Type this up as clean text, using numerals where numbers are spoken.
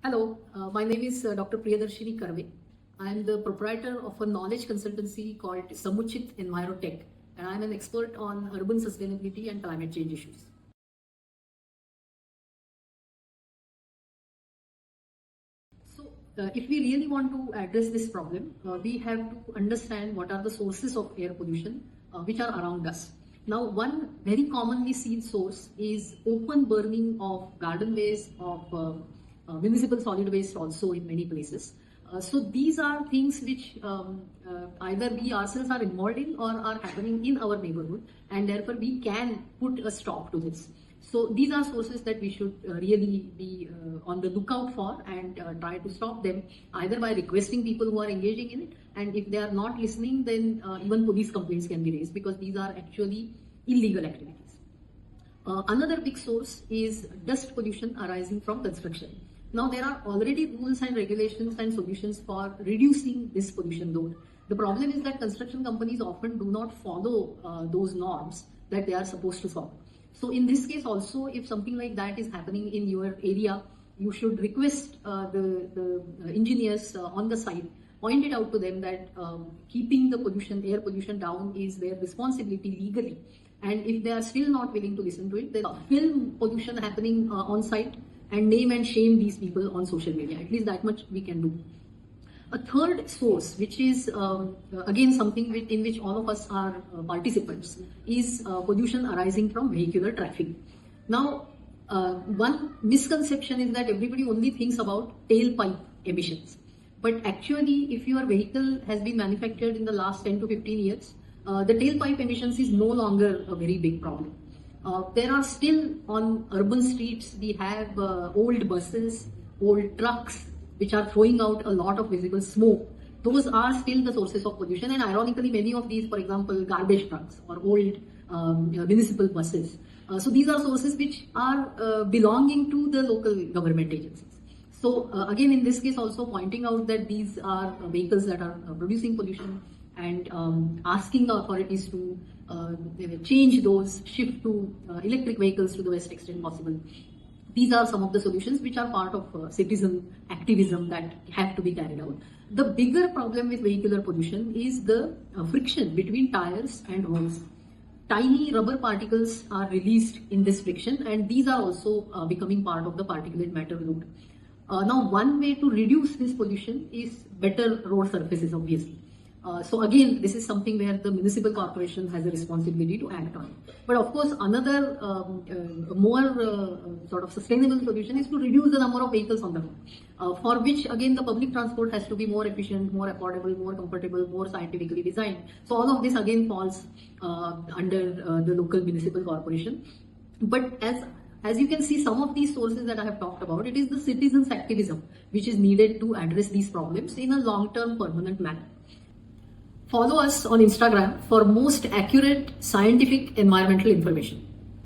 Hello, my name is Dr. Priyadarshini Karve. I am the proprietor of a knowledge consultancy called Samuchit Envirotech, and I am an expert on urban sustainability and climate change issues. So, if we really want to address this problem, we have to understand what are the sources of air pollution which are around us. Now, one very commonly seen source is open burning of garden waste, of municipal solid waste also in many places. So these are things which either we ourselves are involved in or are happening in our neighborhood, and therefore we can put a stop to this. So these are sources that we should really be on the lookout for and try to stop them either by requesting people who are engaging in it, and if they are not listening, then even police complaints can be raised because these are actually illegal activities. Another big source is dust pollution arising from construction. Now, there are already rules and regulations and solutions for reducing this pollution load. The problem is that construction companies often do not follow those norms that they are supposed to follow. So, in this case, also, if something like that is happening in your area, you should request the engineers on the site, point it out to them that keeping the pollution, air pollution down is their responsibility legally. And if they are still not willing to listen to it, then film pollution happening on site and name and shame these people on social media. At least that much we can do. A third source, which is again something in which all of us are participants, is pollution arising from vehicular traffic. Now, one misconception is that everybody only thinks about tailpipe emissions. But actually, if your vehicle has been manufactured in the last 10 to 15 years, the tailpipe emissions is no longer a very big problem. There are still on urban streets, we have old buses, old trucks, which are throwing out a lot of visible smoke. Those are still the sources of pollution, and ironically, many of these, for example, garbage trucks or old municipal buses. So these are sources which are belonging to the local government agencies. So again, in this case, also pointing out that these are vehicles that are producing pollution, and asking the authorities to change those, shift to electric vehicles to the best extent possible. These are some of the solutions which are part of citizen activism that have to be carried out. The bigger problem with vehicular pollution is the friction between tires and roads. Tiny rubber particles are released in this friction, and these are also becoming part of the particulate matter load. Now, one way to reduce this pollution is better road surfaces, obviously. So again, this is something where the municipal corporation has a responsibility to act on. But of course, another more sort of sustainable solution is to reduce the number of vehicles on the road, for which again the public transport has to be more efficient, more affordable, more comfortable, more scientifically designed. So all of this again falls under the local municipal corporation. But as you can see, some of these sources that I have talked about, it is the citizens' activism which is needed to address these problems in a long-term, permanent manner. Follow us on Instagram for most accurate scientific environmental information.